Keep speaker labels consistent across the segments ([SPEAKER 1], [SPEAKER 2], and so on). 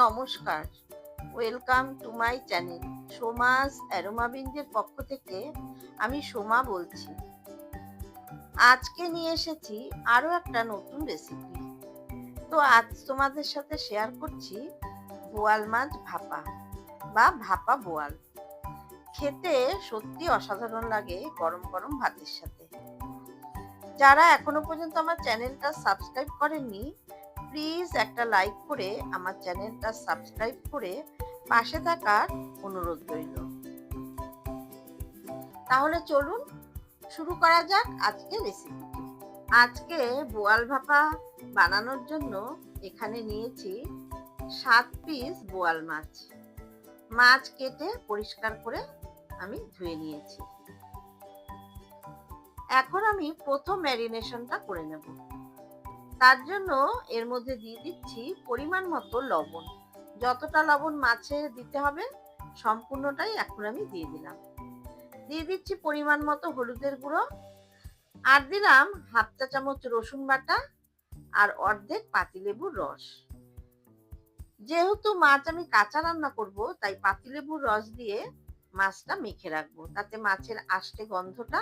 [SPEAKER 1] নমস্কার, welcome to my channel সোমাস অ্যারোমাবিন্দের পক্ষ থেকে আমি সোমা বলছি। আজকে নিয়ে এসেছি আরো একটা নতুন রেসিপি। তো আজ তোমাদের সাথে শেয়ার করছি বোয়াল মাছ ভাপা বা ভাপা বোয়াল। খেতে সত্যি অসাধারণ লাগে গরম গরম ভাতের সাথে। যারা এখনো পর্যন্ত আমার চ্যানেলটা সাবস্ক্রাইব করেননি, প্লিজ একটা লাইক করে আমার চ্যানেলটা সাবস্ক্রাইব করে পাশে থাকার অনুরোধ রইল। তাহলে চলুন শুরু করা যাক আজকে রেসিপিটি। আজকে বোয়াল ভাপা বানানোর জন্য এখানে নিয়েছি 7 পিস বোয়াল মাছ। মাছ কেটে পরিষ্কার করে আমি ধুয়ে নিয়েছি। এখন আমি প্রথম ম্যারিনেশনটা করে নেব। তার জন্য এর মধ্যে দিয়ে দিচ্ছি পরিমাণ মতো লবণ। যতটা লবণ মাছে দিতে হবে সম্পূর্ণটাই এখন আমি দিয়ে দিলাম। দিয়ে দিচ্ছি পরিমাণ মতো হলুদের গুঁড়ো, আর দিলাম হাফ চা চামচ রসুন বাটা আর অর্ধেক পাতিলেবুর রস। যেহেতু মাছ আমি কাঁচা রান্না করব, তাই পাতিলেবুর রস দিয়ে মাছটা মেখে রাখবো, তাতে মাছের আষ্টে গন্ধটা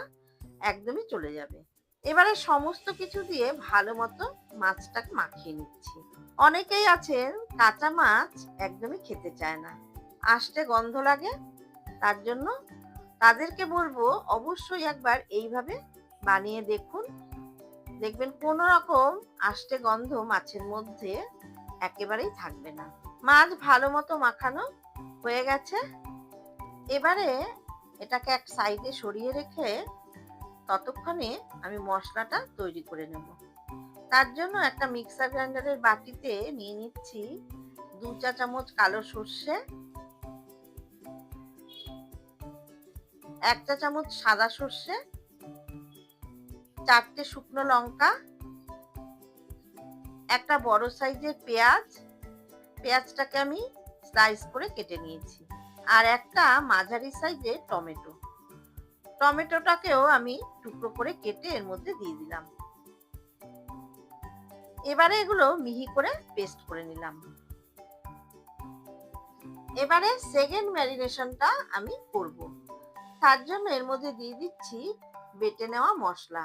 [SPEAKER 1] একদমই চলে যাবে। এবারে সমস্ত কিছু দিয়ে ভালো মতো মাছটাকে মাখিয়ে নিচ্ছি। অনেকেই আছেন কাঁচা মাছ একদমই খেতে চায় না, আষ্টে গন্ধ লাগে। তার জন্য তাদেরকে বলবো অবশ্যই একবার এইভাবে বানিয়ে দেখুন, দেখবেন কোনো রকম আষ্টে গন্ধ মাছের মধ্যে একেবারেই থাকবে না। মাছ ভালো মতো মাখানো হয়ে গেছে। এবারে এটাকে এক সাইডে সরিয়ে রেখে ততক্ষণে আমি মশলাটা তৈরি করে নেব। তার জন্য একটা মিক্সার গ্রাইন্ডারের বাটিতে নিয়ে নিচ্ছি 2 চা চামচ কালো সর্ষে, 1 চা চামচ সাদা সর্ষে, 4টে শুকনো লঙ্কা, একটা বড় সাইজের পেঁয়াজ, পেঁয়াজটাকে আমি স্লাইস করে কেটে নিয়েছি, আর একটা মাঝারি সাইজের টমেটো, টমেটোটাকেও আমি টুকরো করে কেটে এর মধ্যে দিয়ে দিলাম। এবারে এগুলো মিহি করে পেস্ট করে নিলাম। এবারে সেকেন্ড ম্যারিনেশনটা আমি করব। তার জন্য এর মধ্যে দিয়ে দিচ্ছি বেটে নেওয়া মশলা।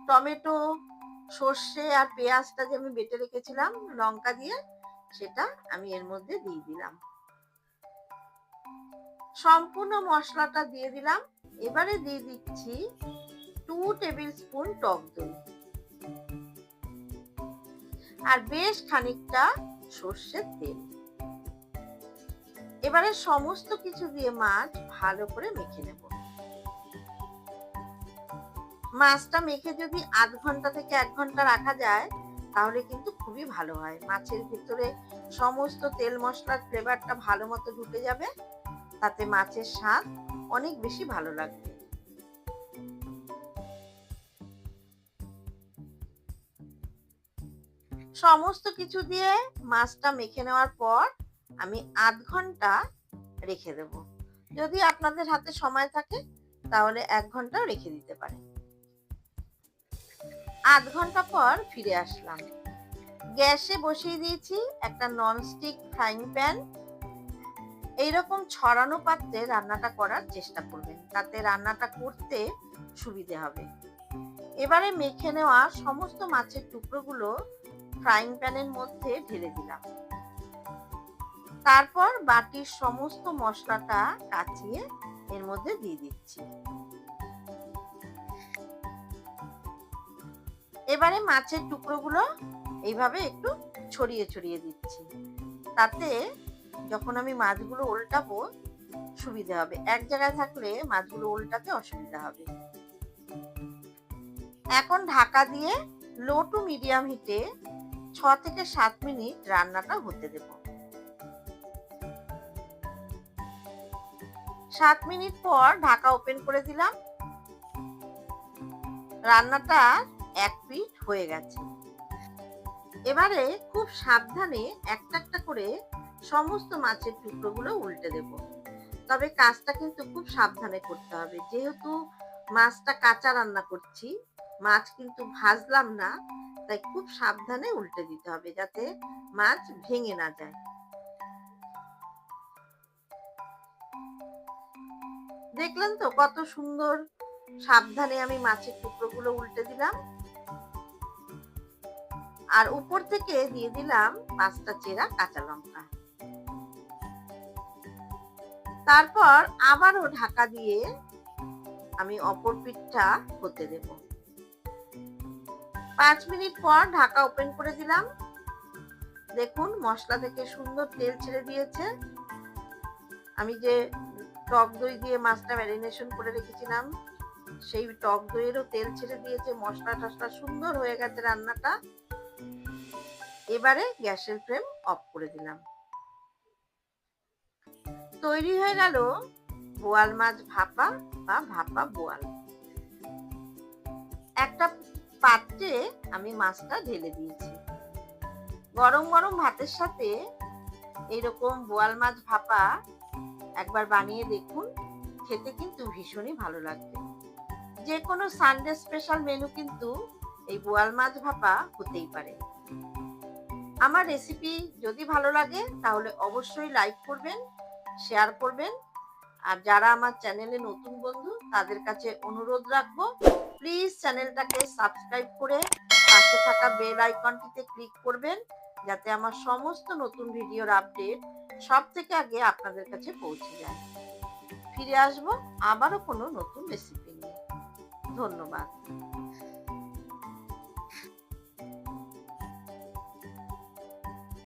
[SPEAKER 1] টমেটো, সর্ষে আর পেঁয়াজটা যে আমি বেটে রেখেছিলাম লঙ্কা দিয়ে, সেটা আমি এর মধ্যে দিয়ে দিলাম। সম্পূর্ণ মশলাটা দিয়ে দিলাম। এবারে দিয়ে দিচ্ছি 2 টেবিল স্পুন টক দই আর বেশ খানিকটা সর্ষের তেল। এবারে সমস্ত কিছু দিয়ে মাছ ভালো করে মেখে নেব। মাছটা মেখে যদি আধ ঘন্টা থেকে 1 ঘন্টা রাখা যায় তাহলে কিন্তু খুবই ভালো হয়। মাছের ভিতরে সমস্ত তেল মশলার ফ্লেভারটা ভালো মতো ঢুকে যাবে, তাতে মাছের স্বাদ অনেক বেশি ভালো লাগবে। সমস্ত কিছু দিয়ে মাছটা মেখে নেওয়ার পর আমি আধ ঘন্টা রেখে দেব। যদি আপনাদের হাতে সময় থাকে তাহলে 1 ঘন্টা রেখে দিতে পারেন। আধ ঘন্টা পর ফিরে আসলাম। গ্যাসে বসিয়ে দিয়েছি একটা ননস্টিক ফ্রাইং প্যান। এইরকম ছড়ানো পাত্রে রান্নাটা করার চেষ্টা করবেন, তাতে রান্নাটা করতে সুবিধে হবে। এবারে মেখে নেওয়া সমস্ত মাছের টুকরোগুলো ফ্রাইং প্যানের মধ্যে ঢেলে দিলাম। তারপর বাটির সমস্ত মশলাটা কাচিয়ে এর মধ্যে দিয়ে দিচ্ছি। এবারে মাছের টুকরোগুলো এইভাবে একটু ছড়িয়ে ছড়িয়ে দিচ্ছি, তাতে যখন আমি মাছগুলো উল্টাবো সুবিধা হবে। এক জায়গায় থাকলে মাছগুলো উল্টাতে অসুবিধা হবে। এখন ঢাকা দিয়ে লো টু মিডিয়াম হিটে 6 থেকে 7 মিনিট রান্নাটা হতে দেব। 7 মিনিট পর ঢাকা ওপেন করে দিলাম। রান্নাটা এক পিঠ হয়ে গেছে। এবারে খুব সাবধানে একটা একটা করে সমস্ত মাছের টুকরোগুলো উল্টে দেব। তবে কাজটা কিন্তু খুব সাবধানে করতে হবে, যেহেতু মাছটা কাঁচা রান্না করছি, মাছ কিন্তু ভাজলাম না, তাই খুব সাবধানে উল্টে দিতে হবে যাতে মাছ ভেঙে না যায়। দেখলেন তো কত সুন্দর সাবধানে আমি মাছের টুকরোগুলো উল্টে দিলাম, আর উপর থেকে দিয়ে দিলাম 5টা চেরা কাঁচা লঙ্কা। তারপর আবারও ঢাকা দিয়ে আমি অপর পিঠটা হতে দেব। 5 মিনিট পর ঢাকা ওপেন করে দিলাম। দেখুন মশলা থেকে সুন্দর তেল ছেড়ে দিয়েছে। আমি যে টক দই দিয়ে মাছটা ম্যারিনেশন করে রেখেছিলাম, সেই টক দইয়েরও তেল ছেড়ে দিয়েছে, মশলা টশলা সুন্দর হয়ে গেছে রান্নাটা। এবারে গ্যাসের ফ্লেম অফ করে দিলাম। তৈরি হয়ে গেল বোয়াল মাছ ভাপা বা ভাপা বোয়াল। একটা পাত্রে আমি মাছটা ঢেলে দিয়েছি। গরম গরম ভাতের সাথে এইরকম বোয়াল মাছ ভাপা একবার বানিয়ে দেখুন, খেতে কিন্তু ভীষণই ভালো লাগবে। যে কোনো সানডে স্পেশাল মেনু কিন্তু এই বোয়াল মাছ ভাপা হতেই পারে। আমার রেসিপি যদি ভালো লাগে তাহলে অবশ্যই লাইক করবেন, শেয়ার করবেন, আর যারা আমার চ্যানেলে নতুন বন্ধু তাদের কাছে অনুরোধ রাখবো, প্লিজ চ্যানেলটাকে সাবস্ক্রাইব করে পাশে থাকা বেল আইকনটিতে ক্লিক করবেন, যাতে আমার সমস্ত নতুন ভিডিওর আপডেট সব থেকে আগে আপনাদের কাছে পৌঁছে যায়। ফিরে আসবো আবারও কোনো নতুন রেসিপি নিয়ে। ধন্যবাদ।